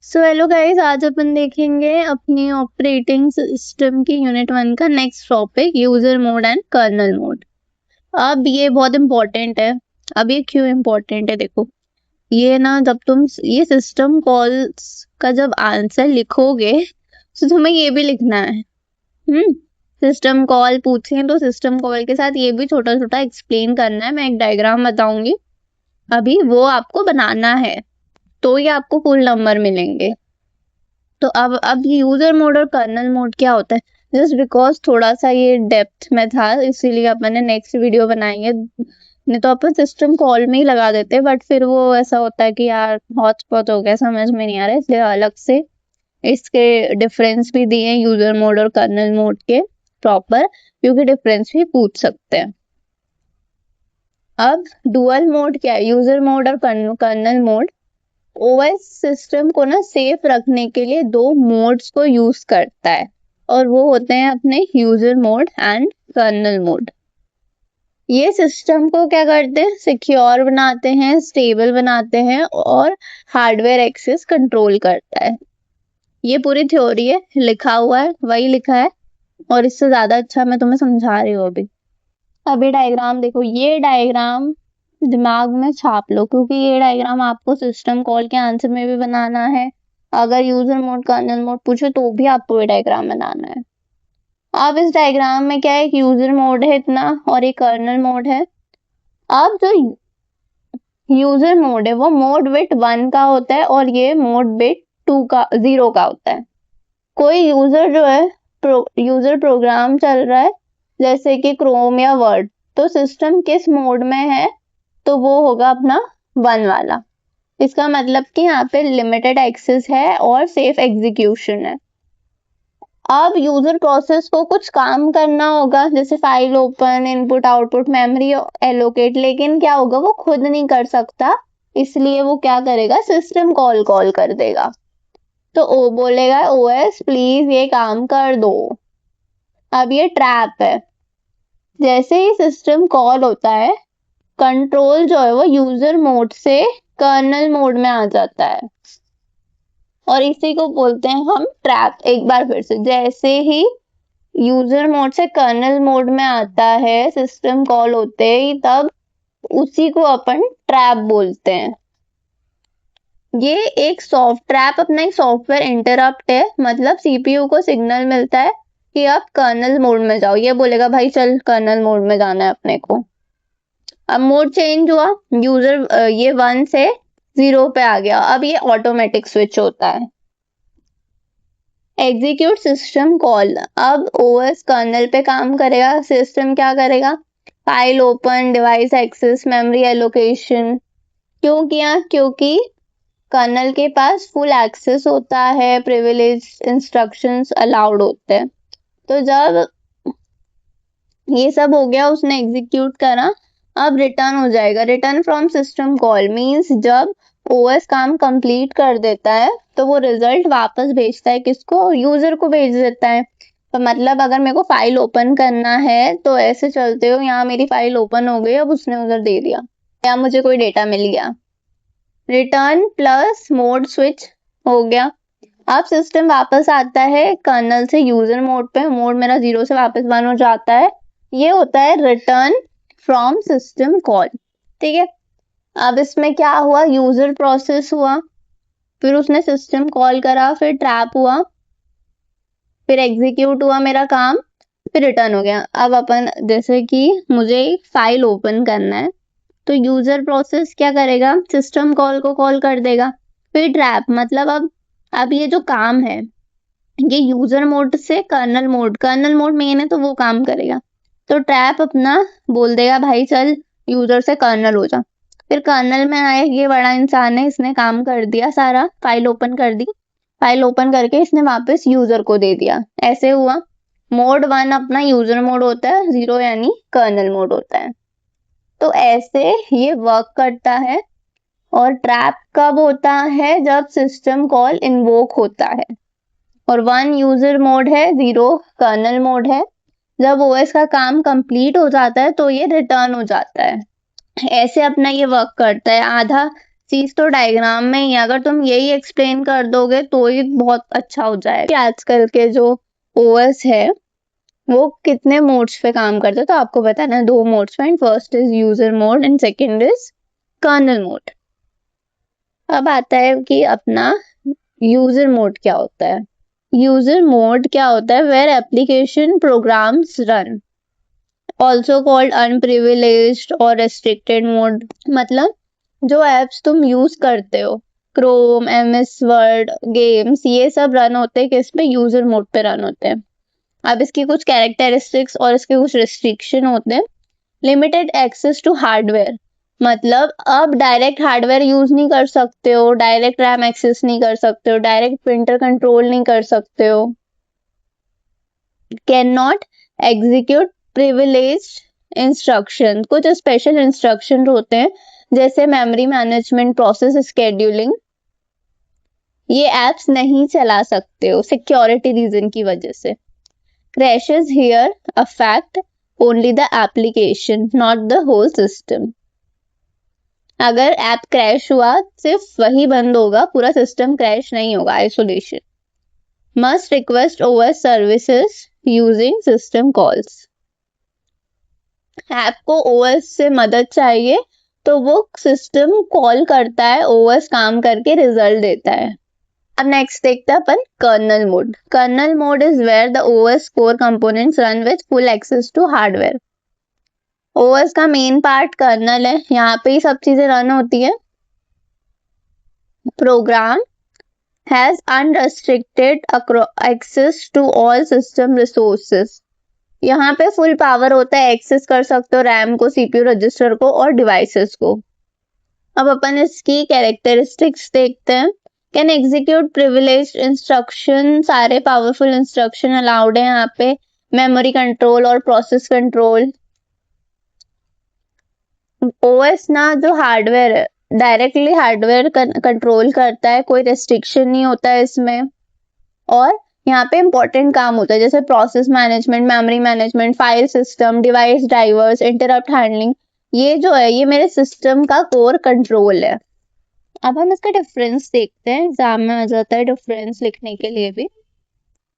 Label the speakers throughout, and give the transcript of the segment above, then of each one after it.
Speaker 1: So hello guys, आज अपन देखेंगे अपनी ऑपरेटिंग सिस्टम की यूनिट 1 का next topic user mode and kernel mode. अब ये बहुत इंपॉर्टेंट है। अब ये क्यों इंपॉर्टेंट है, देखो ये ना, जब तुम ये सिस्टम कॉल्स का जब आंसर लिखोगे तो तुम्हें ये भी लिखना है। सिस्टम कॉल पूछें तो सिस्टम कॉल के साथ ये भी छोटा छोटा एक्सप्लेन करना है। मैं एक डायग्राम बताऊंगी अभी, वो आपको बनाना है तो ये आपको फुल नंबर मिलेंगे। तो अब यूजर मोड और कर्नल मोड क्या होता है, जस्ट बिकॉज थोड़ा सा ये डेप्थ में था इसीलिए अपन ने नेक्स्ट वीडियो बनाई है। नहीं तो अपन सिस्टम कॉल में ही लगा देते, बट फिर वो ऐसा होता है कि यार हॉटस्पॉट हो गया, समझ में नहीं आ रहा है, इसलिए अलग से इसके डिफरेंस भी दिए यूजर मोड और कर्नल मोड के प्रॉपर, क्योंकि डिफरेंस भी पूछ सकते हैं। अब डुअल मोड क्या है, यूजर मोड और कर्नल मोड ओएस सिस्टम को ना सेफ रखने के लिए दो मोड्स को यूज करता है, और वो होते हैं अपने user mode and kernel mode. ये सिस्टम को क्या करते हैं, सिक्योर बनाते हैं, स्टेबल बनाते हैं और हार्डवेयर एक्सेस कंट्रोल करता है। ये पूरी थ्योरी है, लिखा हुआ है, वही लिखा है, और इससे ज्यादा अच्छा मैं तुम्हें समझा रही हूँ अभी डायग्राम देखो, ये डायग्राम दिमाग में छाप लो, क्योंकि ये डायग्राम आपको सिस्टम कॉल के आंसर में भी बनाना है। अगर यूजर मोड कर्नल मोड पूछे तो भी आपको ये डायग्राम बनाना है। अब इस डायग्राम में क्या है, एक यूजर मोड है इतना और एक कर्नल मोड है। अब जो यूजर मोड है वो मोड बिट 1 का होता है और ये मोड बिट 0 का होता है। कोई यूजर जो है यूजर प्रोग्राम चल रहा है जैसे कि क्रोम या वर्ड, तो सिस्टम किस मोड में है, तो वो होगा अपना 1 वाला। इसका मतलब कि यहाँ पे लिमिटेड एक्सेस है और सेफ एग्जीक्यूशन है। अब यूजर प्रोसेस को कुछ काम करना होगा, जैसे file open, input output, memory allocate, लेकिन क्या होगा, वो खुद नहीं कर सकता, इसलिए वो क्या करेगा, सिस्टम कॉल कर देगा। तो ओ बोलेगा ओएस प्लीज ये काम कर दो। अब ये ट्रैप है, जैसे ही सिस्टम कॉल होता है कंट्रोल जो है वो यूजर मोड से कर्नल मोड में आ जाता है, और इसी को बोलते हैं हम ट्रैप। एक बार फिर से, जैसे ही यूजर मोड से कर्नल मोड में आता है सिस्टम कॉल होते ही, तब उसी को अपन ट्रैप बोलते हैं। ये एक ट्रैप अपना एक सॉफ्टवेयर इंटरप्ट है, मतलब सीपीयू को सिग्नल मिलता है कि आप कर्नल मोड में जाओ, ये बोलेगा भाई चल कर्नल मोड में जाना है अपने को। अब मोड चेंज हुआ, यूजर ये 1 से 0 पे आ गया, अब ये ऑटोमेटिक स्विच होता है। एग्जीक्यूट सिस्टम कॉल, अब ओएस कर्नल पे काम करेगा, सिस्टम क्या करेगा, file open, device access, memory allocation. क्यों किया, क्योंकि कर्नल के पास फुल एक्सेस होता है, प्रिविलेज इंस्ट्रक्शंस अलाउड होते हैं। तो जब ये सब हो गया, उसने एग्जीक्यूट करा, अब रिटर्न हो जाएगा। Return from system call means जब ओएस काम कंप्लीट कर देता है तो वो रिजल्ट वापस भेजता है, किसको, यूजर को भेज देता है। तो मतलब अगर मेरे को फाइल ओपन करना है तो ऐसे चलते हो, यहाँ मेरी फाइल ओपन हो गई, अब उसने उधर दे दिया या मुझे कोई डेटा मिल गया, रिटर्न प्लस मोड स्विच हो गया। अब सिस्टम वापस आता है कर्नल से यूजर मोड पे, मोड मेरा 0 से वापस 1 हो जाता है, ये होता है रिटर्न फ्रॉम सिस्टम कॉल। ठीक है, अब इसमें क्या हुआ, यूजर प्रोसेस हुआ, फिर उसने सिस्टम कॉल करा, फिर ट्रैप हुआ, फिर एग्जीक्यूट हुआ मेरा काम, फिर रिटर्न हो गया। अब अपन जैसे कि मुझे एक फाइल ओपन करना है, तो यूजर प्रोसेस क्या करेगा, सिस्टम कॉल को कॉल कर देगा, फिर ट्रैप, मतलब अब ये जो काम है ये यूजर मोड से कर्नल मोड मेन है तो वो काम करेगा। तो ट्रैप अपना बोल देगा भाई चल यूजर से कर्नल हो जा, फिर कर्नल में आए, ये बड़ा इंसान है, इसने काम कर दिया सारा, फाइल ओपन कर दी, फाइल ओपन करके इसने वापस यूजर को दे दिया, ऐसे हुआ। मोड 1 अपना यूजर मोड होता है, 0 यानी कर्नल मोड होता है। तो ऐसे ये वर्क करता है। और ट्रैप कब होता है, जब सिस्टम कॉल इन्वोक होता है, और 1 यूजर मोड है, 0 कर्नल मोड है। जब ओएस का काम कंप्लीट हो जाता है तो ये रिटर्न हो जाता है। ऐसे अपना ये वर्क करता है। आधा चीज तो डायग्राम में ही है, अगर तुम यही एक्सप्लेन कर दोगे तो ही बहुत अच्छा हो जाएगा। कि आजकल के जो ओएस है वो कितने मोड्स पे काम करते हैं, तो आपको बताना है 2 मोड्स पे। First is user mode and second is kernel mode. अब आता है कि अपना यूजर मोड क्या होता है। यूजर मोड क्या होता है, where application programs run, also called unprivileged और रेस्ट्रिक्टेड मोड। मतलब जो एप्स तुम यूज करते हो, क्रोम, एमएस वर्ड, गेम्स, ये सब रन होते हैं किस पे, यूजर मोड पे रन होते हैं। अब इसकी कुछ कैरेक्टरिस्टिक्स और इसके कुछ रिस्ट्रिक्शन होते हैं। लिमिटेड एक्सेस टू हार्डवेयर, मतलब अब डायरेक्ट हार्डवेयर यूज नहीं कर सकते हो, डायरेक्ट रैम एक्सेस नहीं कर सकते हो, डायरेक्ट प्रिंटर कंट्रोल नहीं कर सकते हो। Can not execute privileged instruction, कुछ स्पेशल इंस्ट्रक्शन होते हैं जैसे मेमोरी मैनेजमेंट, प्रोसेस स्केड्यूलिंग, ये एप्स नहीं चला सकते हो सिक्योरिटी रीजन की वजह से। crashes here affect only the application, not the whole system. अगर ऐप क्रैश हुआ सिर्फ वही बंद होगा, पूरा सिस्टम क्रैश नहीं होगा, isolation. Must request OS services using system calls, app को ओएस से मदद चाहिए तो वो सिस्टम कॉल करता है, ओएस काम करके रिजल्ट देता है। अब नेक्स्ट देखते हैं अपन kernel mode. Kernel mode is where the OS core components run with full access to hardware. OS का मेन पार्ट कर्नल है, यहाँ पे ही सब चीजें रन होती है। Program has unrestricted access to all system resources, यहाँ पे फुल पावर होता है, एक्सेस कर सकते हो रैम को, सीपीयू रजिस्टर को और डिवाइसेस को। अब अपन इसकी कैरेक्टरिस्टिक्स देखते हैं। कैन एग्जीक्यूट प्रिविलेज्ड इंस्ट्रक्शन, सारे पावरफुल इंस्ट्रक्शन अलाउड है यहाँ पे। मेमोरी कंट्रोल और प्रोसेस कंट्रोल। ओएस ना जो हार्डवेयर है डायरेक्टली हार्डवेयर कंट्रोल करता है, कोई रेस्ट्रिक्शन नहीं होता है इसमें। और यहाँ पे इंपॉर्टेंट काम होता है जैसे process management, memory management, file system, device drivers, interrupt handling, ये जो है ये मेरे सिस्टम का कोर कंट्रोल है। अब हम इसका डिफरेंस देखते हैं, एग्जाम में आ जाता है डिफरेंस लिखने के लिए भी।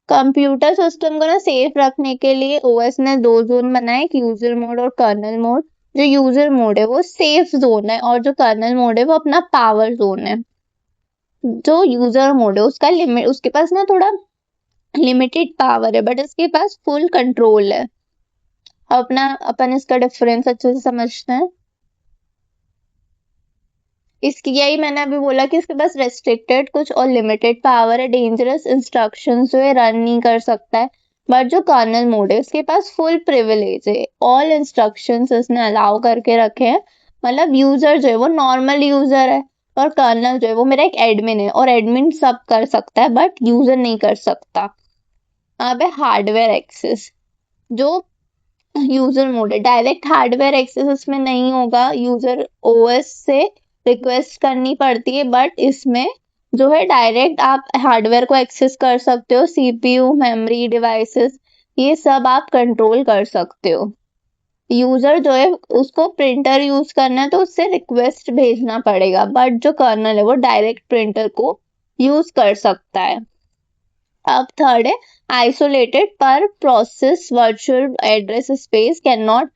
Speaker 1: कंप्यूटर सिस्टम को ना सेफ रखने के लिए ओएस ने 2 जोन बनाए, एक यूजर मोड और कर्नल मोड। जो यूजर मोड है वो सेफ जोन है और जो कर्नल मोड है वो अपना पावर जोन है। जो यूजर मोड है उसका लिमिट, उसके पास ना थोड़ा लिमिटेड पावर है बट इसके पास फुल कंट्रोल है। अपना अपन इसका डिफरेंस अच्छे से समझते हैं। इसकी यही मैंने अभी बोला कि इसके पास रेस्ट्रिक्टेड कुछ और लिमिटेड पावर है, डेंजरस इंस्ट्रक्शंस जो है रन नहीं कर सकता है। बट जो कर्नल मोड है उसके पास फुल प्रिविलेज है, ऑल इंस्ट्रक्शंस इसने अलाउ करके रखे हैं। मतलब यूजर जो है वो नॉर्मल यूजर है और कर्नल जो है वो मेरा एक एडमिन है और एडमिन सब कर सकता है बट यूजर नहीं कर सकता। अब है हार्डवेयर एक्सेस। जो यूजर मोड है डायरेक्ट हार्डवेयर एक्सेस इसमें नहीं होगा, यूजर ओएस से रिक्वेस्ट करनी पड़ती है। बट इसमें जो है डायरेक्ट आप हार्डवेयर को एक्सेस कर सकते हो, सीपीयू, मेमोरी, डिवाइसेस, ये सब आप कंट्रोल कर सकते हो। यूजर जो है उसको प्रिंटर यूज करना है तो उससे रिक्वेस्ट भेजना पड़ेगा, बट जो कर्नल है वो डायरेक्ट प्रिंटर को यूज कर सकता है। अब थर्ड है आइसोलेटेड पर process virtual address space can not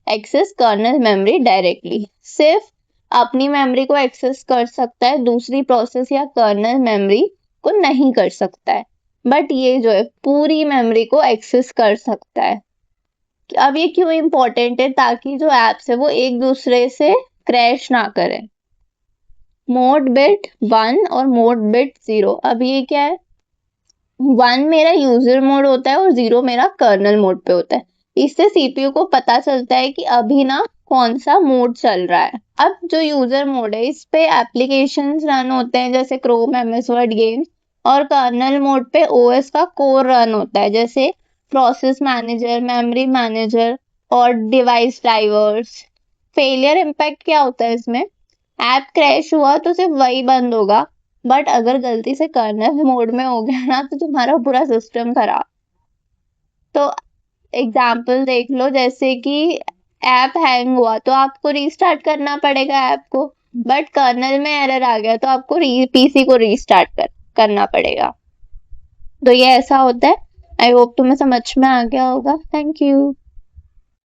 Speaker 1: access kernel memory directly, सिर्फ अपनी मेमोरी को एक्सेस कर सकता है, दूसरी प्रोसेस या कर्नल मेमोरी को नहीं कर सकता है। बट ये जो है पूरी मेमोरी को एक्सेस कर सकता है। अब ये क्यों इंपॉर्टेंट है, ताकि जो एप्स है वो एक दूसरे से क्रैश ना करें। मोड बिट 1 और मोड बिट 0। अब ये क्या है, 1 मेरा यूजर मोड होता है और 0 मेरा कर्नल मोड पे होता है। इससे सीपीयू को पता चलता है कि अभी ना कौन सा मोड चल रहा है। अब जो यूजर मोड है इस पे एप्लीकेशंस रन होते हैं जैसे क्रोम, एमएस वर्ड, गेम्स, और कर्नल मोड पे ओएस का कोर रन होता है जैसे प्रोसेस मैनेजर, मेमोरी मैनेजर और डिवाइस ड्राइवर्स। फेलियर इम्पैक्ट क्या होता है इसमें, ऐप क्रैश हुआ तो सिर्फ वही बंद होगा, बट अगर गलती से कर्नल मोड में हो गया ना तो तुम्हारा पूरा सिस्टम खराब। तो एग्जाम्पल देख लो, जैसे कि ऐप हैंग हुआ तो आपको रीस्टार्ट करना पड़ेगा ऐप को, बट कर्नल में एरर आ गया तो आपको पीसी को रीस्टार्ट करना पड़ेगा। तो ये ऐसा होता है। आई होप तुम्हें समझ में आ गया होगा। Thank you.